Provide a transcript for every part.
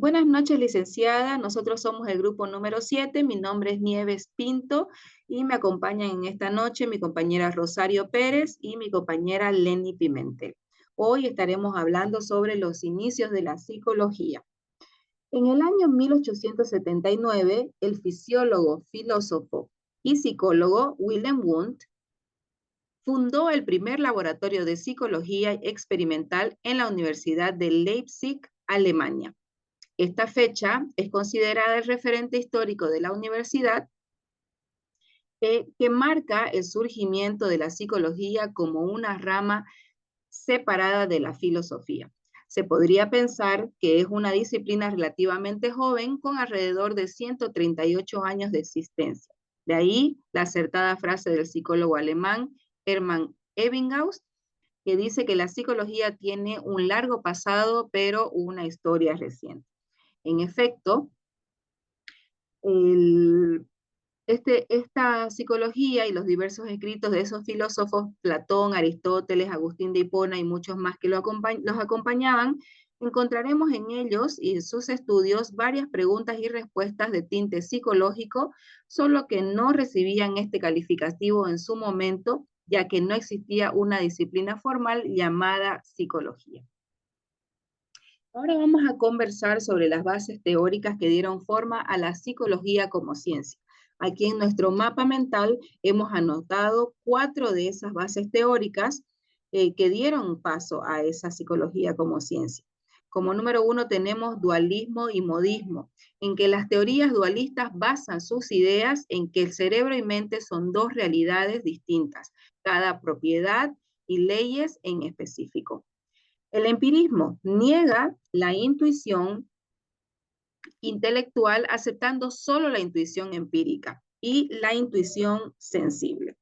Buenas noches, licenciada. Nosotros somos el grupo número 7. Mi nombre es Nieves Pinto y me acompañan en esta noche mi compañera Rosario Pérez y mi compañera Lenny Pimentel. Hoy estaremos hablando sobre los inicios de la psicología. En el año 1879, el fisiólogo, filósofo y psicólogo Wilhelm Wundt fundó el primer laboratorio de psicología experimental en la Universidad de Leipzig, Alemania. Esta fecha es considerada el referente histórico de la universidad que marca el surgimiento de la psicología como una rama separada de la filosofía. Se podría pensar que es una disciplina relativamente joven con alrededor de 138 años de existencia. De ahí la acertada frase del psicólogo alemán Hermann Ebbinghaus, que dice que la psicología tiene un largo pasado, pero una historia reciente. En efecto, esta psicología y los diversos escritos de esos filósofos, Platón, Aristóteles, Agustín de Hipona y muchos más que los acompañaban, encontraremos en ellos y en sus estudios varias preguntas y respuestas de tinte psicológico, solo que no recibían este calificativo en su momento, ya que no existía una disciplina formal llamada psicología. Ahora vamos a conversar sobre las bases teóricas que dieron forma a la psicología como ciencia. Aquí en nuestro mapa mental hemos anotado 4 de esas bases teóricas que dieron paso a esa psicología como ciencia. Como número 1 tenemos dualismo y modismo, en que las teorías dualistas basan sus ideas en que el cerebro y mente son dos realidades distintas, cada propiedad y leyes en específico. El empirismo niega la intuición intelectual aceptando solo la intuición empírica y la intuición sensible.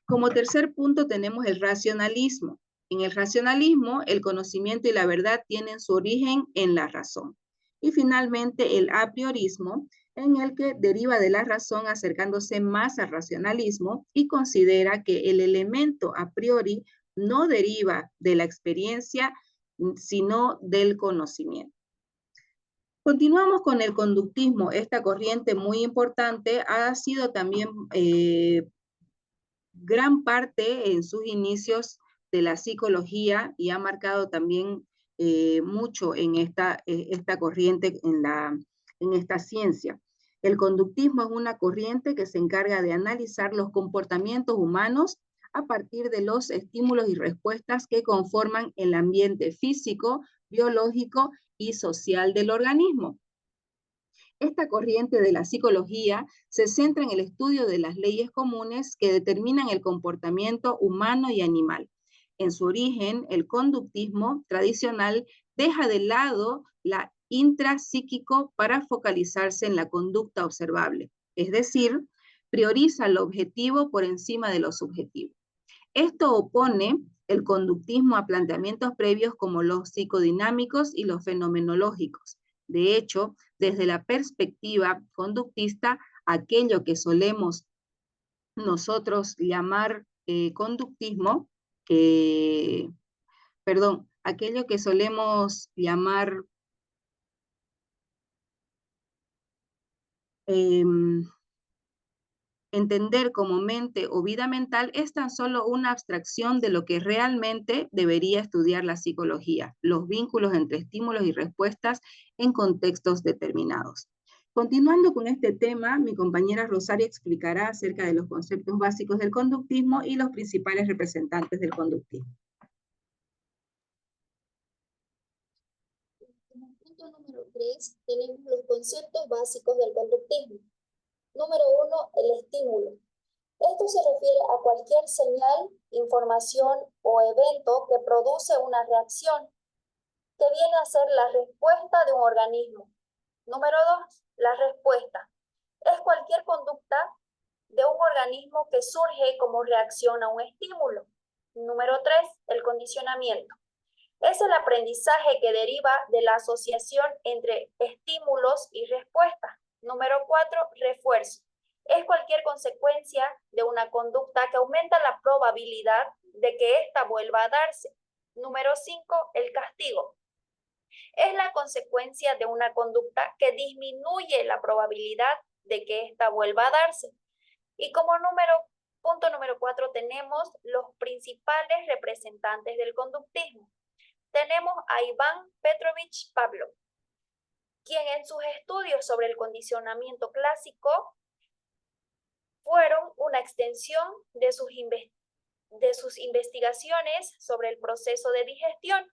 Como tercer punto tenemos el racionalismo. En el racionalismo, el conocimiento y la verdad tienen su origen en la razón. Y finalmente el a priorismo, en el que deriva de la razón acercándose más al racionalismo y considera que el elemento a priori no deriva de la experiencia, sino del conocimiento. Continuamos con el conductismo. Esta corriente muy importante ha sido también gran parte en sus inicios de la psicología y ha marcado también mucho en esta corriente, en esta ciencia. El conductismo es una corriente que se encarga de analizar los comportamientos humanos a partir de los estímulos y respuestas que conforman el ambiente físico, biológico y social del organismo. Esta corriente de la psicología se centra en el estudio de las leyes comunes que determinan el comportamiento humano y animal. En su origen, el conductismo tradicional deja de lado la intrapsíquico para focalizarse en la conducta observable, es decir, prioriza lo objetivo por encima de lo subjetivo. Esto opone el conductismo a planteamientos previos como los psicodinámicos y los fenomenológicos. De hecho, desde la perspectiva conductista, aquello que solemos nosotros llamar conductismo, aquello que solemos llamar entender como mente o vida mental es tan solo una abstracción de lo que realmente debería estudiar la psicología, los vínculos entre estímulos y respuestas en contextos determinados. Continuando con este tema, mi compañera Rosario explicará acerca de los conceptos básicos del conductismo y los principales representantes del conductismo. En el punto número 3 tenemos los conceptos básicos del conductismo. Número 1, el estímulo. Esto se refiere a cualquier señal, información o evento que produce una reacción, que viene a ser la respuesta de un organismo. Número 2, la respuesta. Es cualquier conducta de un organismo que surge como reacción a un estímulo. Número 3, el condicionamiento. Es el aprendizaje que deriva de la asociación entre estímulos y respuestas. Número 4, refuerzo. Es cualquier consecuencia de una conducta que aumenta la probabilidad de que ésta vuelva a darse. Número 5, el castigo. Es la consecuencia de una conducta que disminuye la probabilidad de que ésta vuelva a darse. Y como punto número 4 tenemos los principales representantes del conductismo. Tenemos a Iván Petrovich Pavlov, quien en sus estudios sobre el condicionamiento clásico fueron una extensión de sus investigaciones sobre el proceso de digestión.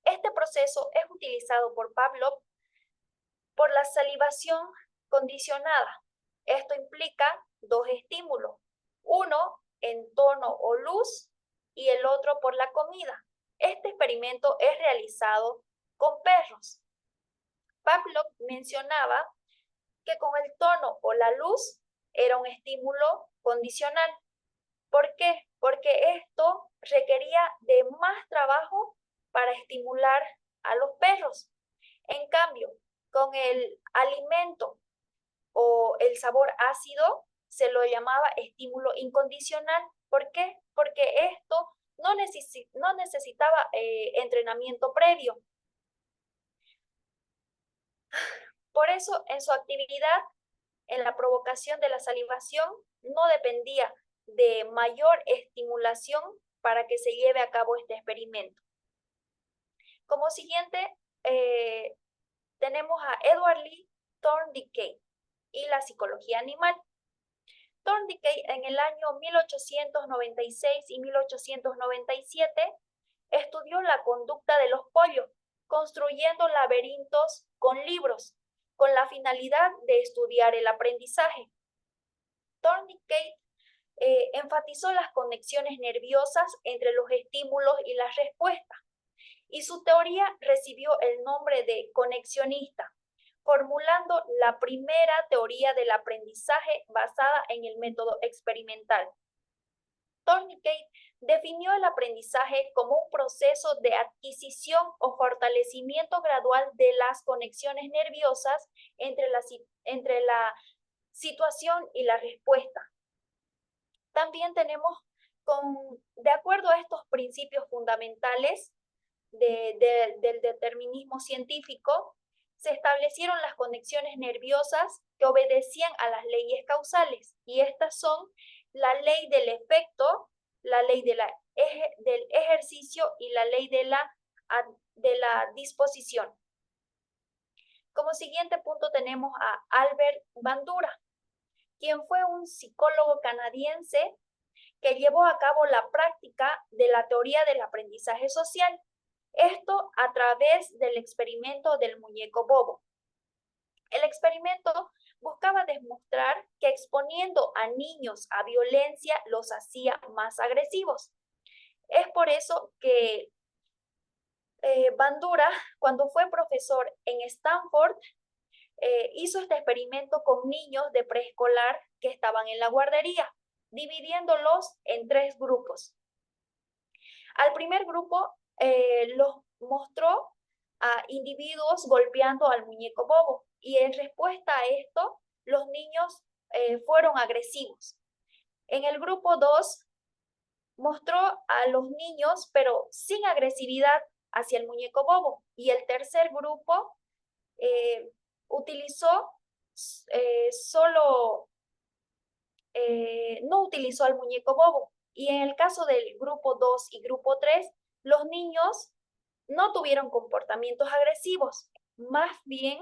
Este proceso es utilizado por Pavlov por la salivación condicionada. Esto implica dos estímulos, uno en tono o luz y el otro por la comida. Este experimento es realizado con perros. Pavlov mencionaba que con el tono o la luz era un estímulo condicional. ¿Por qué? Porque esto requería de más trabajo para estimular a los perros. En cambio, con el alimento o el sabor ácido se lo llamaba estímulo incondicional. ¿Por qué? Porque esto no necesitaba entrenamiento previo. Por eso, en su actividad, en la provocación de la salivación, no dependía de mayor estimulación para que se lleve a cabo este experimento. Como siguiente, tenemos a Edward Lee Thorndike y la psicología animal. Thorndike en el año 1896 y 1897 estudió la conducta de los pollos, construyendo laberintos con libros, con la finalidad de estudiar el aprendizaje. Thorndike enfatizó las conexiones nerviosas entre los estímulos y las respuestas, y su teoría recibió el nombre de conexionista, formulando la primera teoría del aprendizaje basada en el método experimental. Thorndike definió el aprendizaje como un proceso de adquisición o fortalecimiento gradual de las conexiones nerviosas entre la situación y la respuesta. También tenemos, de acuerdo a estos principios fundamentales del determinismo científico, se establecieron las conexiones nerviosas que obedecían a las leyes causales, y estas son la ley del efecto, la ley del ejercicio y la ley de la disposición. Como siguiente punto tenemos a Albert Bandura, quien fue un psicólogo canadiense que llevó a cabo la práctica de la teoría del aprendizaje social. Esto a través del experimento del muñeco bobo. El experimento buscaba demostrar que exponiendo a niños a violencia los hacía más agresivos. Es por eso que Bandura, cuando fue profesor en Stanford, hizo este experimento con niños de preescolar que estaban en la guardería, dividiéndolos en 3 grupos. Al primer grupo los mostró a individuos golpeando al muñeco bobo, y en respuesta a esto, los niños fueron agresivos. En el grupo 2, mostró a los niños, pero sin agresividad hacia el muñeco bobo. Y el tercer grupo no utilizó al muñeco bobo. Y en el caso del grupo 2 y grupo 3, los niños no tuvieron comportamientos agresivos, más bien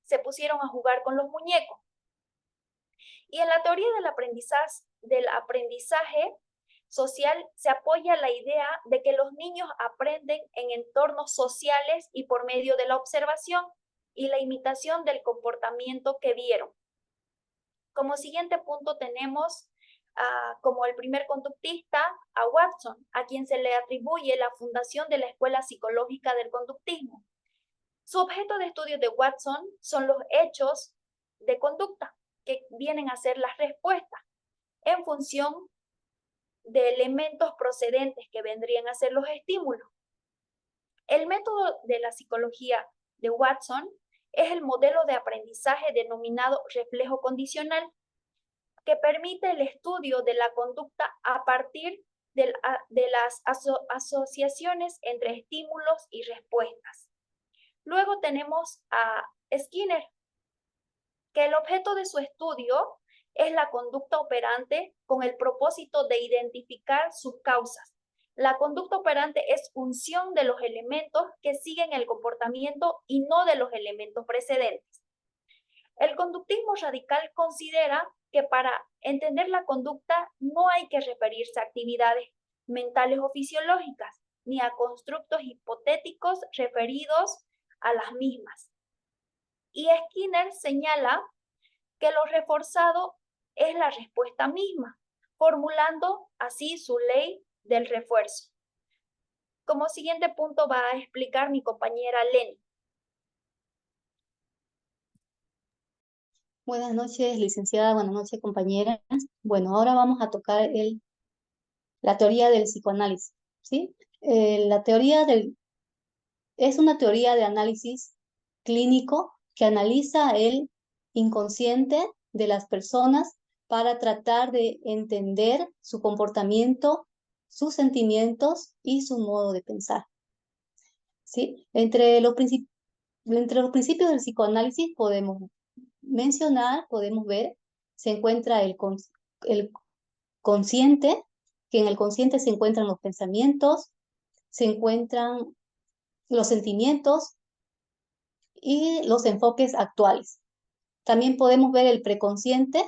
se pusieron a jugar con los muñecos. Y en la teoría del aprendizaje social se apoya la idea de que los niños aprenden en entornos sociales y por medio de la observación y la imitación del comportamiento que vieron. Como siguiente punto tenemos como el primer conductista a Watson, a quien se le atribuye la fundación de la Escuela Psicológica del Conductismo. Su objeto de estudio de Watson son los hechos de conducta, que vienen a ser las respuestas en función de elementos procedentes que vendrían a ser los estímulos. El método de la psicología de Watson es el modelo de aprendizaje denominado reflejo condicional, que permite el estudio de la conducta a partir de las asociaciones entre estímulos y respuestas. Luego tenemos a Skinner, que el objeto de su estudio es la conducta operante con el propósito de identificar sus causas. La conducta operante es función de los elementos que siguen el comportamiento y no de los elementos precedentes. El conductismo radical considera que para entender la conducta no hay que referirse a actividades mentales o fisiológicas, ni a constructos hipotéticos referidos a las mismas. Y Skinner señala que lo reforzado es la respuesta misma, formulando así su ley del refuerzo. Como siguiente punto va a explicar mi compañera Leni. Buenas noches, licenciada. Buenas noches, compañeras. Bueno, ahora vamos a tocar la teoría del psicoanálisis, ¿sí? Es una teoría de análisis clínico que analiza el inconsciente de las personas para tratar de entender su comportamiento, sus sentimientos y su modo de pensar, ¿sí? Entre los principios del psicoanálisis podemos ver, se encuentra el consciente, que en el consciente se encuentran los pensamientos, se encuentran los sentimientos y los enfoques actuales. También podemos ver el preconsciente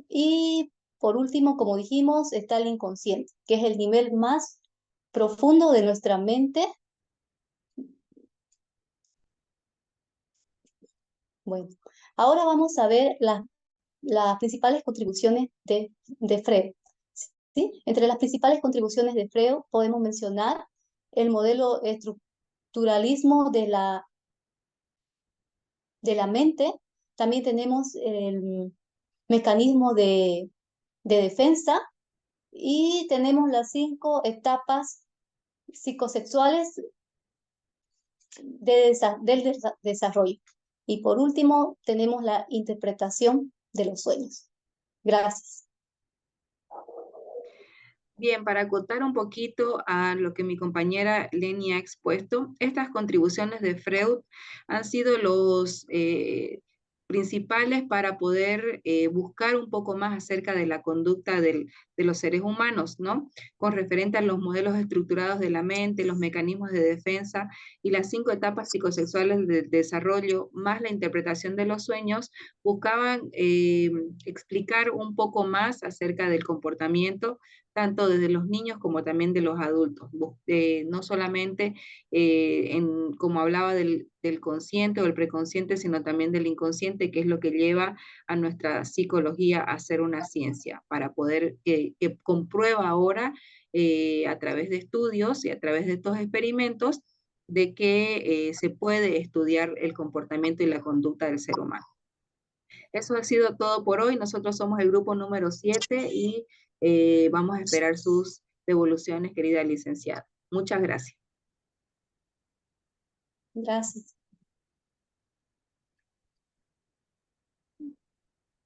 y por último, como dijimos, está el inconsciente, que es el nivel más profundo de nuestra mente. Bueno, ahora vamos a ver las principales contribuciones de Freud, ¿sí? Entre las principales contribuciones de Freud podemos mencionar el modelo estructuralismo de la mente. También tenemos el mecanismo de defensa y tenemos las 5 etapas psicosexuales del desarrollo. Y por último, tenemos la interpretación de los sueños. Gracias. Bien, para acotar un poquito a lo que mi compañera Leni ha expuesto, estas contribuciones de Freud han sido los principales para poder buscar un poco más acerca de la conducta de los seres humanos, ¿no? Con referente a los modelos estructurados de la mente, los mecanismos de defensa y las 5 etapas psicosexuales del desarrollo, más la interpretación de los sueños, buscaban explicar un poco más acerca del comportamiento, tanto desde los niños como también de los adultos, no solamente como hablaba del consciente o el preconsciente, sino también del inconsciente, que es lo que lleva a nuestra psicología a ser una ciencia, para poder, que comprueba ahora a través de estudios y a través de estos experimentos, de que se puede estudiar el comportamiento y la conducta del ser humano. Eso ha sido todo por hoy. Nosotros somos el grupo número 7 y vamos a esperar sus devoluciones, querida licenciada. Muchas gracias. Gracias.